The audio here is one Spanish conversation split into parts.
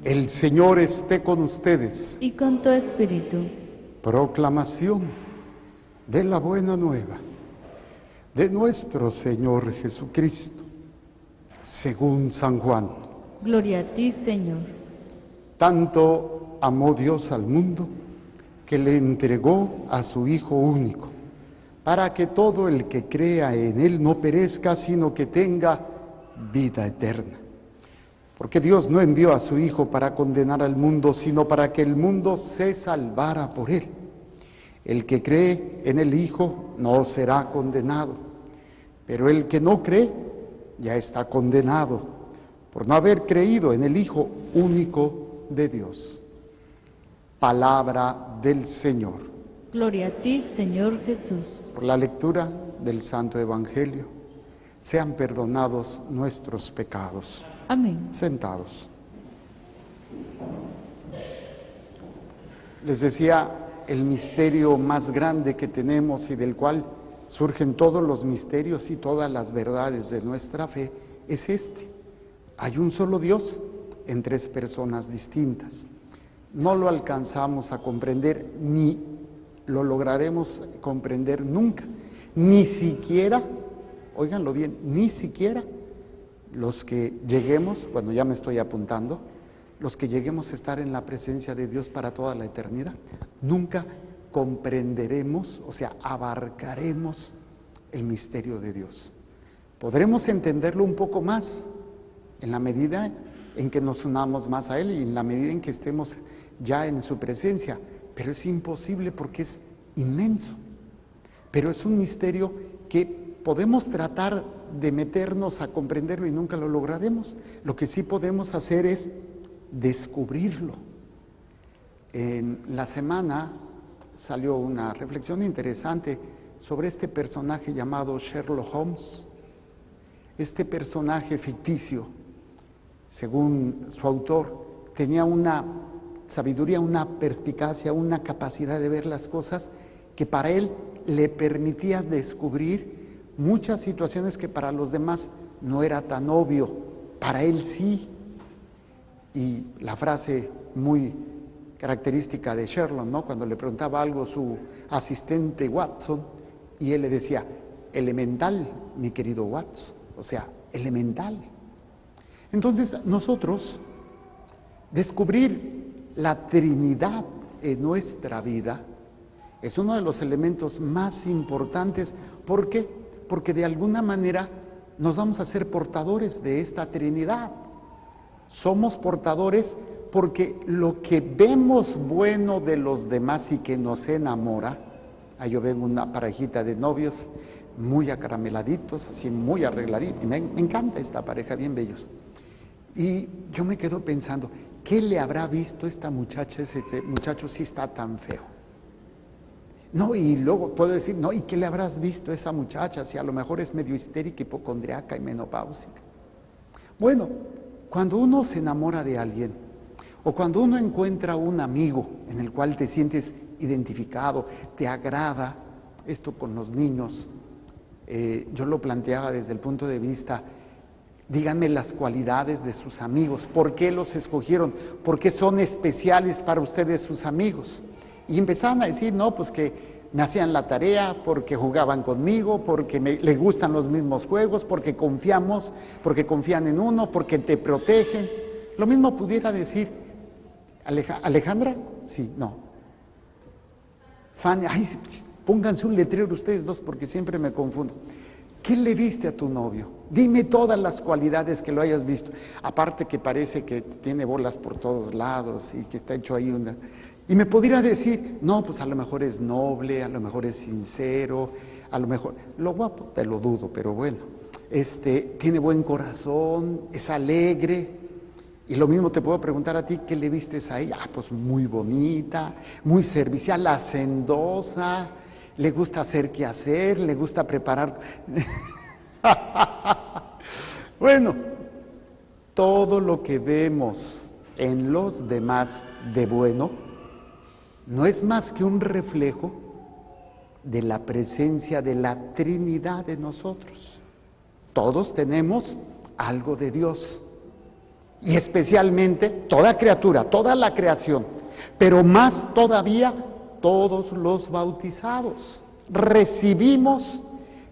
El Señor esté con ustedes. Y con tu espíritu. Proclamación de la buena nueva de nuestro Señor Jesucristo, según San Juan. Gloria a ti, Señor. Tanto amó Dios al mundo que le entregó a su Hijo único, para que todo el que crea en Él no perezca, sino que tenga vida eterna. Porque Dios no envió a su Hijo para condenar al mundo, sino para que el mundo se salvara por Él. El que cree en el Hijo no será condenado, pero el que no cree ya está condenado por no haber creído en el Hijo único de Dios. Palabra del Señor. Gloria a ti, Señor Jesús. Por la lectura del Santo Evangelio, sean perdonados nuestros pecados. Amén. Sentados. Les decía, el misterio más grande que tenemos y del cual surgen todos los misterios y todas las verdades de nuestra fe es este. Hay un solo Dios en tres personas distintas. No lo alcanzamos a comprender ni lo lograremos comprender nunca. Ni siquiera, óiganlo bien, ni siquiera los que lleguemos, bueno, ya me estoy apuntando, los que lleguemos a estar en la presencia de Dios para toda la eternidad, nunca comprenderemos, o sea, abarcaremos el misterio de Dios. Podremos entenderlo un poco más en la medida en que nos unamos más a Él y en la medida en que estemos ya en su presencia, pero es imposible porque es inmenso. Pero es un misterio que podemos tratar de meternos a comprenderlo y nunca lo lograremos. Lo que sí podemos hacer es descubrirlo. En la semana salió una reflexión interesante sobre este personaje llamado Sherlock Holmes. Este personaje ficticio, según su autor, tenía una sabiduría, una perspicacia, una capacidad de ver las cosas que para él le permitía descubrir muchas situaciones que para los demás no era tan obvio, para él sí. Y la frase muy característica de Sherlock, ¿no? Cuando le preguntaba algo su asistente Watson, y él le decía, elemental, mi querido Watson, o sea, elemental. Entonces nosotros, descubrir la Trinidad en nuestra vida es uno de los elementos más importantes. ¿Por qué? Porque de alguna manera nos vamos a ser portadores de esta Trinidad. Somos portadores porque lo que vemos bueno de los demás y que nos enamora, yo veo una parejita de novios muy acarameladitos, así muy arregladitos, y me encanta esta pareja, bien bellos. Y yo me quedo pensando, ¿qué le habrá visto esta muchacha, ese muchacho si está tan feo? No, y luego puedo decir, no, ¿y qué le habrás visto a esa muchacha si a lo mejor es medio histérica, hipocondriaca y menopáusica? Bueno, cuando uno se enamora de alguien, o cuando uno encuentra un amigo en el cual te sientes identificado, te agrada, esto con los niños, yo lo planteaba desde el punto de vista, díganme las cualidades de sus amigos, ¿por qué los escogieron? ¿Por qué son especiales para ustedes sus amigos? Y empezaban a decir, no, pues que me hacían la tarea, porque jugaban conmigo, porque les gustan los mismos juegos, porque confiamos, porque confían en uno, porque te protegen. Lo mismo pudiera decir, ¿Alejandra? Sí, no. Fanny, ay, pónganse un letrero ustedes dos porque siempre me confundo. ¿Qué le viste a tu novio? Dime todas las cualidades que lo hayas visto. Aparte que parece que tiene bolas por todos lados y que está hecho ahí una... Y me pudiera decir, no, pues a lo mejor es noble, a lo mejor es sincero, a lo mejor... Lo guapo, te lo dudo, pero bueno. Tiene buen corazón, es alegre. Y lo mismo te puedo preguntar a ti, ¿qué le vistes a ella? Pues muy bonita, muy servicial, hacendosa, le gusta hacer qué hacer, le gusta preparar. Bueno, todo lo que vemos en los demás de bueno no es más que un reflejo de la presencia de la Trinidad en nosotros. Todos tenemos algo de Dios. y especialmente toda criatura, toda la creación, pero más todavía todos los bautizados. Recibimos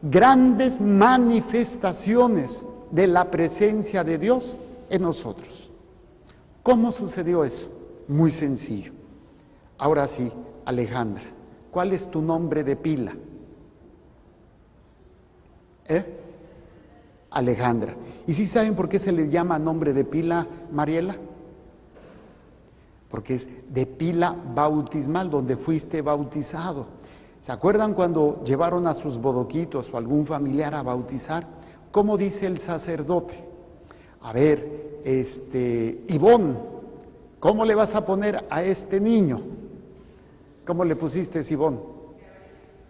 grandes manifestaciones de la presencia de Dios en nosotros. ¿Cómo sucedió eso? Muy sencillo. Ahora sí, Alejandra, ¿cuál es tu nombre de pila? Alejandra. ¿Y si saben por qué se le llama nombre de pila, Mariela? Porque es de pila bautismal, donde fuiste bautizado. ¿Se acuerdan cuando llevaron a sus bodoquitos o algún familiar a bautizar? ¿Cómo dice el sacerdote? A ver, Ivón, ¿cómo le vas a poner a este niño? ¿Cómo le pusiste, Ivón?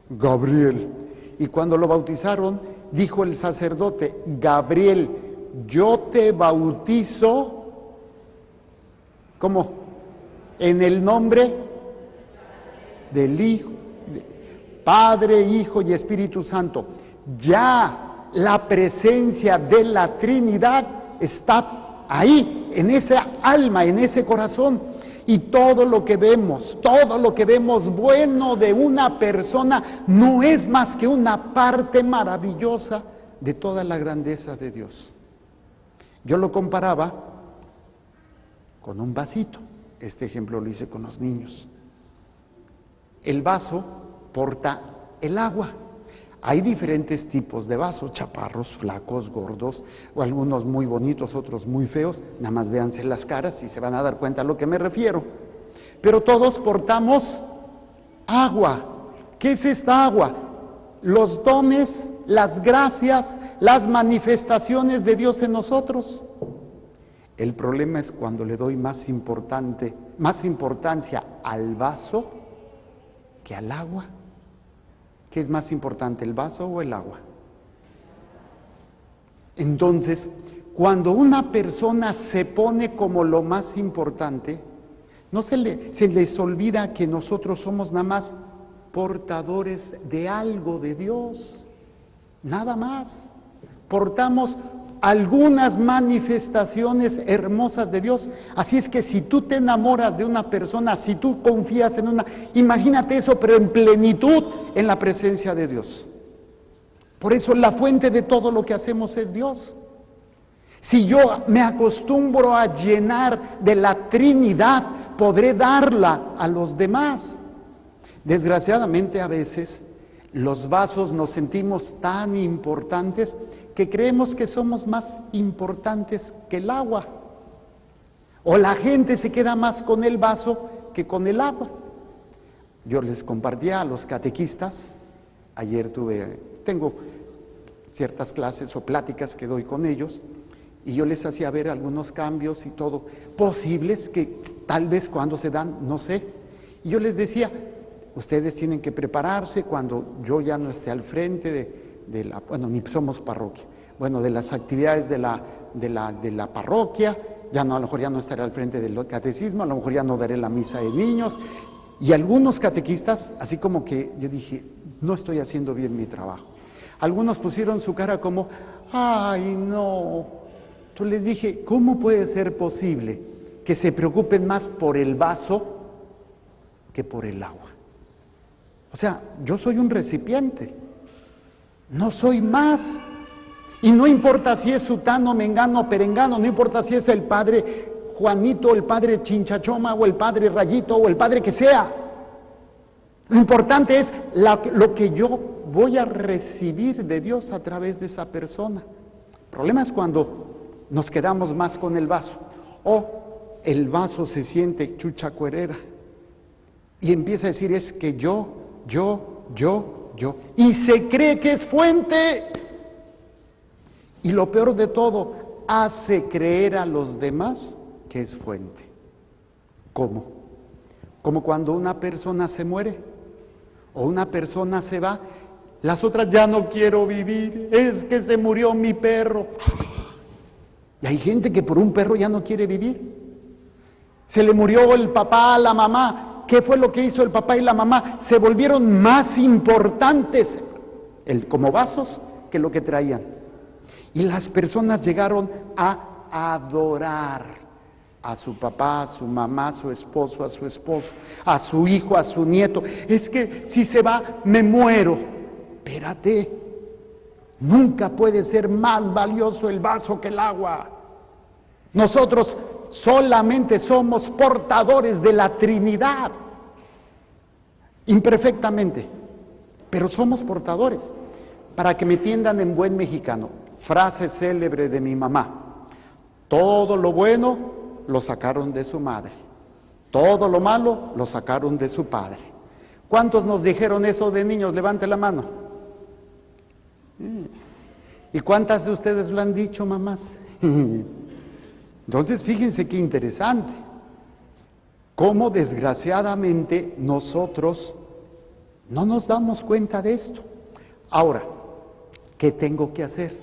Gabriel. Y cuando lo bautizaron, dijo el sacerdote: Gabriel, yo te bautizo, ¿cómo? En el nombre del Hijo, Padre, Hijo y Espíritu Santo. Ya la presencia de la Trinidad está ahí, en esa alma, en ese corazón. Y todo lo que vemos bueno de una persona no es más que una parte maravillosa de toda la grandeza de Dios. Yo lo comparaba con un vasito. Este ejemplo lo hice con los niños. El vaso porta el agua. Hay diferentes tipos de vasos, chaparros, flacos, gordos, o algunos muy bonitos, otros muy feos. Nada más véanse las caras y se van a dar cuenta a lo que me refiero. Pero todos portamos agua. ¿Qué es esta agua? Los dones, las gracias, las manifestaciones de Dios en nosotros. El problema es cuando le doy más importancia al vaso que al agua. ¿Qué es más importante, el vaso o el agua? Entonces, cuando una persona se pone como lo más importante, no se les olvida que nosotros somos nada más portadores de algo de Dios, nada más. Portamos algunas manifestaciones hermosas de Dios. Así es que si tú te enamoras de una persona, si tú confías en una, imagínate eso, pero en plenitud en la presencia de Dios. Por eso la fuente de todo lo que hacemos es Dios. Si yo me acostumbro a llenar de la Trinidad, podré darla a los demás. Desgraciadamente a veces los vasos nos sentimos tan importantes que creemos que somos más importantes que el agua. O la gente se queda más con el vaso que con el agua. Yo les compartía a los catequistas, ayer tengo ciertas clases o pláticas que doy con ellos, y yo les hacía ver algunos cambios y todo, posibles que tal vez cuando se dan, no sé. Y yo les decía, ustedes tienen que prepararse cuando yo ya no esté al frente ni somos parroquia, de las actividades de la parroquia, a lo mejor ya no estaré al frente del catecismo, a lo mejor ya no daré la misa de niños, y algunos catequistas, así como que yo dije, no estoy haciendo bien mi trabajo. Algunos pusieron su cara como, ay no. Entonces les dije, ¿cómo puede ser posible que se preocupen más por el vaso que por el agua? O sea, yo soy un recipiente, no soy más. Y no importa si es sutano, mengano, perengano, no importa si es el padre Juanito, el padre Chinchachoma, o el padre Rayito, o el padre que sea. Lo importante es lo que yo voy a recibir de Dios a través de esa persona. El problema es cuando nos quedamos más con el vaso, o el vaso se siente chuchacuerera y empieza a decir, es que yo, y se cree que es fuente. Y lo peor de todo, hace creer a los demás que es fuente. ¿Cómo? Como cuando una persona se muere o una persona se va, las otras, ya no quiero vivir, es que se murió mi perro. Y hay gente que por un perro ya no quiere vivir. Se le murió el papá, la mamá. ¿Qué fue lo que hizo el papá y la mamá? Se volvieron más importantes como vasos que lo que traían. Y las personas llegaron a adorar a su papá, a su mamá, a su esposo, a su hijo, a su nieto. Es que si se va, me muero. Espérate, nunca puede ser más valioso el vaso que el agua. Nosotros solamente somos portadores de la Trinidad, imperfectamente, pero somos portadores. Para que me entiendan en buen mexicano, frase célebre de mi mamá: todo lo bueno lo sacaron de su madre, todo lo malo lo sacaron de su padre. ¿Cuántos nos dijeron eso de niños? Levante la mano. ¿Y cuántas de ustedes lo han dicho, mamás? Entonces, fíjense qué interesante, cómo desgraciadamente nosotros no nos damos cuenta de esto. Ahora, ¿qué tengo que hacer?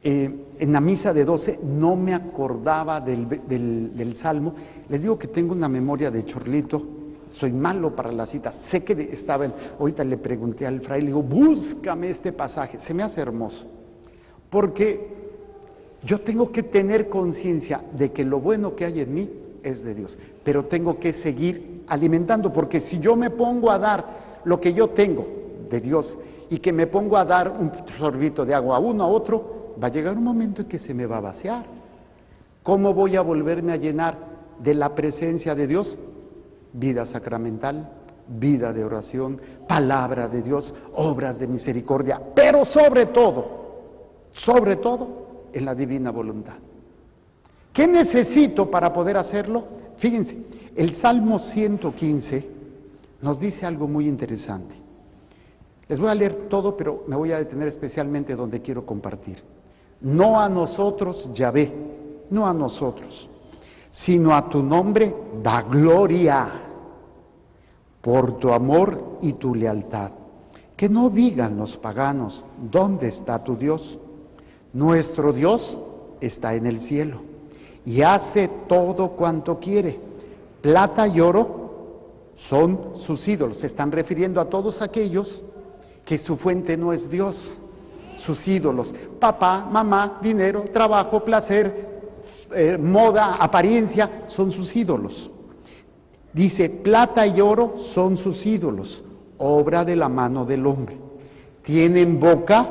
En la misa de 12 no me acordaba del Salmo. Les digo que tengo una memoria de chorlito, soy malo para las citas. Sé que ahorita le pregunté al fraile, le digo, búscame este pasaje. Se me hace hermoso, porque yo tengo que tener conciencia de que lo bueno que hay en mí es de Dios, pero tengo que seguir alimentando, porque si yo me pongo a dar lo que yo tengo de Dios y que me pongo a dar un sorbito de agua a uno a otro, va a llegar un momento en que se me va a vaciar. ¿Cómo voy a volverme a llenar de la presencia de Dios? Vida sacramental, vida de oración, palabra de Dios, obras de misericordia, pero sobre todo, en la divina voluntad. ¿Qué necesito para poder hacerlo? Fíjense, el Salmo 115 nos dice algo muy interesante. Les voy a leer todo, pero me voy a detener especialmente donde quiero compartir. No a nosotros, Yahvé, no a nosotros, sino a tu nombre da gloria por tu amor y tu lealtad. Que no digan los paganos, ¿dónde está tu Dios? Nuestro Dios está en el cielo y hace todo cuanto quiere. Plata y oro son sus ídolos. Se están refiriendo a todos aquellos que su fuente no es Dios, sus ídolos: papá, mamá, dinero, trabajo, placer, moda, apariencia, son sus ídolos. Dice, plata y oro son sus ídolos, obra de la mano del hombre. Tienen boca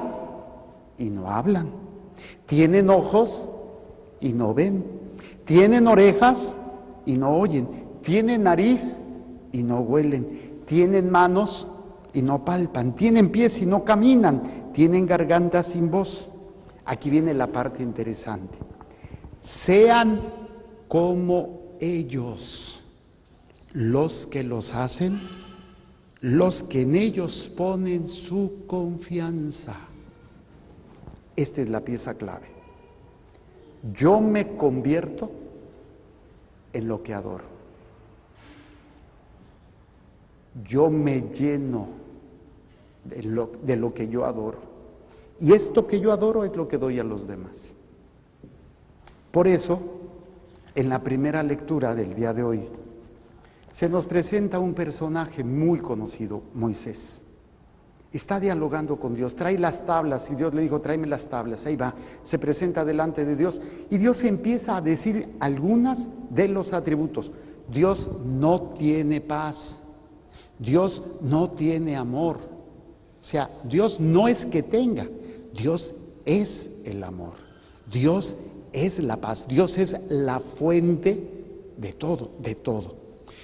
y no hablan, tienen ojos y no ven, tienen orejas y no oyen, tienen nariz y no huelen, tienen manos y no palpan, tienen pies y no caminan, tienen garganta sin voz. Aquí viene la parte interesante. Sean como ellos los que los hacen, los que en ellos ponen su confianza. Esta es la pieza clave. Yo me convierto en lo que adoro. Yo me lleno de lo que yo adoro. Y esto que yo adoro es lo que doy a los demás. Por eso, en la primera lectura del día de hoy, se nos presenta un personaje muy conocido, Moisés. Está dialogando con Dios, trae las tablas, y Dios le dijo, tráeme las tablas. Ahí va, se presenta delante de Dios, y Dios empieza a decir algunas de los atributos. Dios no tiene paz, Dios no tiene amor. O sea, Dios no es que tenga, Dios es el amor, Dios es la paz, Dios es la fuente de todo, de todo.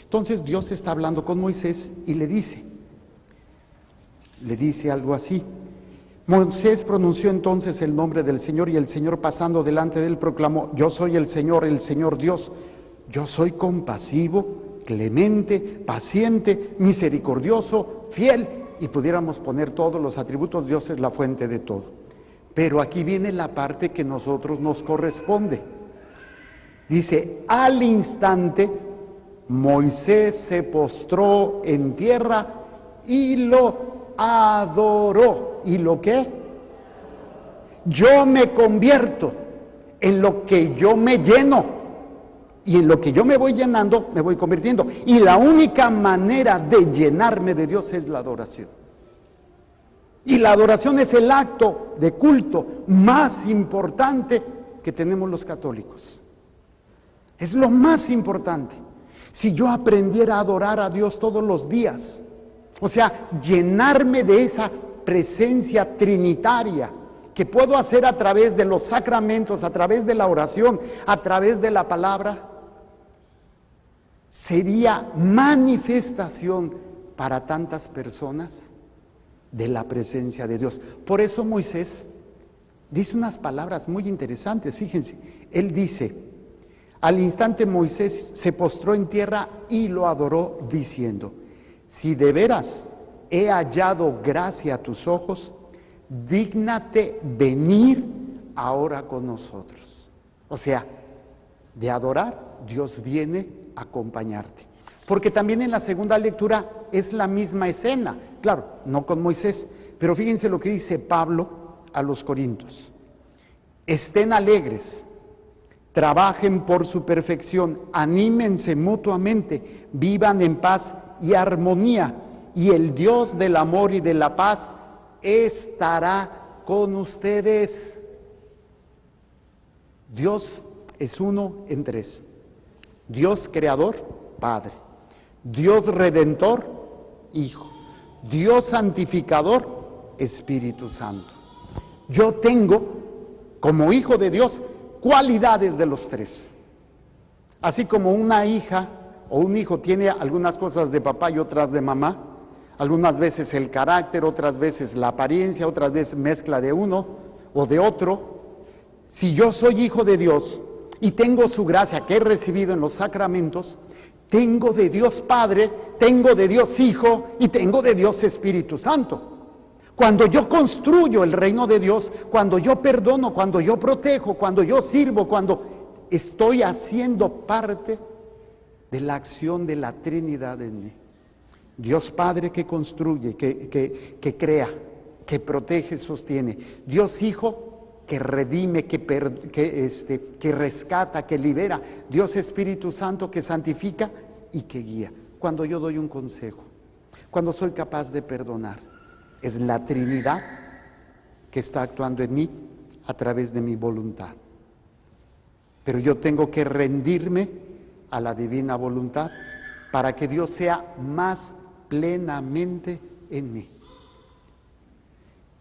Entonces Dios está hablando con Moisés y le dice algo así. Moisés pronunció entonces el nombre del Señor, y el Señor, pasando delante de él, proclamó: yo soy el Señor Dios, yo soy compasivo, clemente, paciente, misericordioso, fiel. Y pudiéramos poner todos los atributos. Dios es la fuente de todo. Pero aquí viene la parte que a nosotros nos corresponde. Dice, al instante Moisés se postró en tierra y lo adoró. ¿Y lo qué? Yo me convierto en lo que yo me lleno, y en lo que yo me voy llenando me voy convirtiendo, y la única manera de llenarme de Dios es la adoración. Y la adoración es el acto de culto más importante que tenemos los católicos. Es lo más importante. Si yo aprendiera a adorar a Dios todos los días, o sea, llenarme de esa presencia trinitaria que puedo hacer a través de los sacramentos, a través de la oración, a través de la palabra, sería manifestación para tantas personas de la presencia de Dios. Por eso Moisés dice unas palabras muy interesantes, fíjense, él dice: al instante Moisés se postró en tierra y lo adoró, diciendo: si de veras he hallado gracia a tus ojos, dígnate venir ahora con nosotros. O sea, de adorar, Dios viene a acompañarte. Porque también en la segunda lectura es la misma escena, claro, no con Moisés, pero fíjense lo que dice Pablo a los Corintios: estén alegres, trabajen por su perfección, anímense mutuamente, vivan en paz y armonía, y el Dios del amor y de la paz estará con ustedes. Dios es uno en tres: Dios creador, Padre; Dios redentor, Hijo; Dios santificador, Espíritu Santo. Yo tengo, como hijo de Dios, cualidades de los tres. Así como una hija o un hijo tiene algunas cosas de papá y otras de mamá, algunas veces el carácter, otras veces la apariencia, otras veces mezcla de uno o de otro. Si yo soy hijo de Dios y tengo su gracia que he recibido en los sacramentos, tengo de Dios Padre, tengo de Dios Hijo y tengo de Dios Espíritu Santo. Cuando yo construyo el reino de Dios, cuando yo perdono, cuando yo protejo, cuando yo sirvo, cuando estoy haciendo parte de la acción de la Trinidad en mí. Dios Padre que construye, que crea, que protege, sostiene. Dios Hijo que redime, que rescata, que libera. Dios Espíritu Santo que santifica y que guía. Cuando yo doy un consejo, cuando soy capaz de perdonar, es la Trinidad que está actuando en mí a través de mi voluntad. Pero yo tengo que rendirme a la divina voluntad para que Dios sea más plenamente en mí.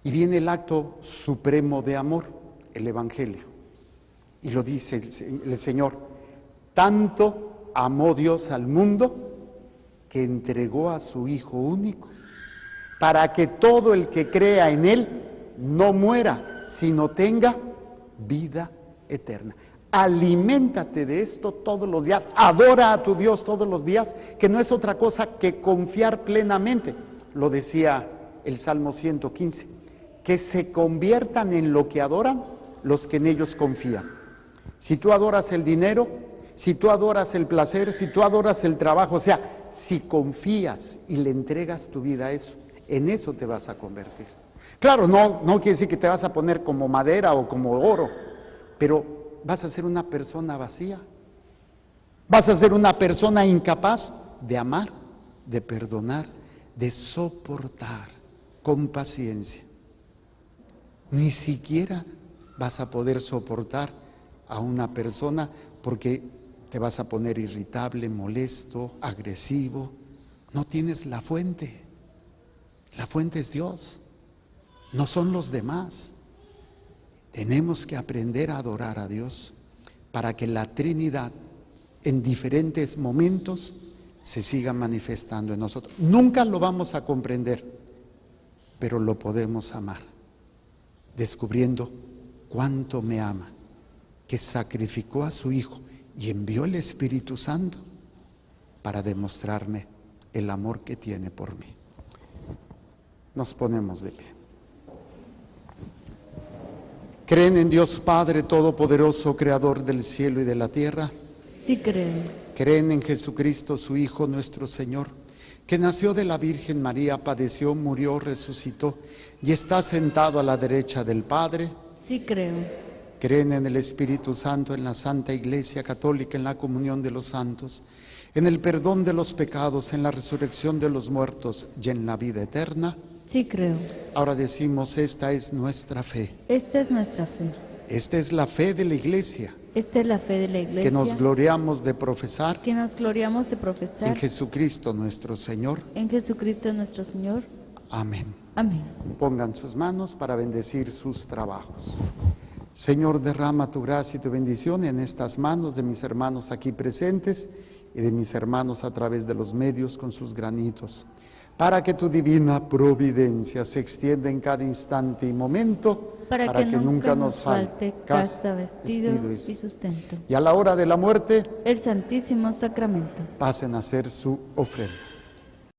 Y viene el acto supremo de amor, el Evangelio. Y lo dice el Señor: tanto amó Dios al mundo que entregó a su Hijo único, para que todo el que crea en Él no muera, sino tenga vida eterna. Aliméntate de esto todos los días, adora a tu Dios todos los días, que no es otra cosa que confiar plenamente. Lo decía el Salmo 115, que se conviertan en lo que adoran los que en ellos confían. Si tú adoras el dinero, si tú adoras el placer, si tú adoras el trabajo, o sea, si confías y le entregas tu vida a eso, en eso te vas a convertir. Claro, no quiere decir que te vas a poner como madera o como oro, pero vas a ser una persona vacía. Vas a ser una persona incapaz de amar, de perdonar, de soportar con paciencia. Ni siquiera vas a poder soportar a una persona porque te vas a poner irritable, molesto, agresivo. No tienes la fuente. La fuente es Dios, no son los demás. Tenemos que aprender a adorar a Dios para que la Trinidad en diferentes momentos se siga manifestando en nosotros. Nunca lo vamos a comprender, pero lo podemos amar, descubriendo cuánto me ama, que sacrificó a su Hijo y envió el Espíritu Santo para demostrarme el amor que tiene por mí. Nos ponemos de pie. ¿Creen en Dios Padre Todopoderoso, Creador del cielo y de la tierra? Sí creo. ¿Creen en Jesucristo, su Hijo, nuestro Señor, que nació de la Virgen María, padeció, murió, resucitó y está sentado a la derecha del Padre? Sí creo. ¿Creen en el Espíritu Santo, en la Santa Iglesia Católica, en la comunión de los santos, en el perdón de los pecados, en la resurrección de los muertos y en la vida eterna? Sí creo. Ahora decimos: esta es nuestra fe. Esta es nuestra fe. Esta es la fe de la Iglesia, Esta es la fe de la Iglesia. que nos gloriamos de profesar Que nos gloriamos de profesar. en Jesucristo nuestro Señor. En Jesucristo nuestro Señor. Amén. Amén. Pongan sus manos para bendecir sus trabajos. Señor, derrama tu gracia y tu bendición en estas manos de mis hermanos aquí presentes y de mis hermanos a través de los medios con sus granitos, para que tu divina providencia se extienda en cada instante y momento, Para que nunca nos falte casa, vestido y sustento. Y a la hora de la muerte, El Santísimo Sacramento. pasen a hacer su ofrenda.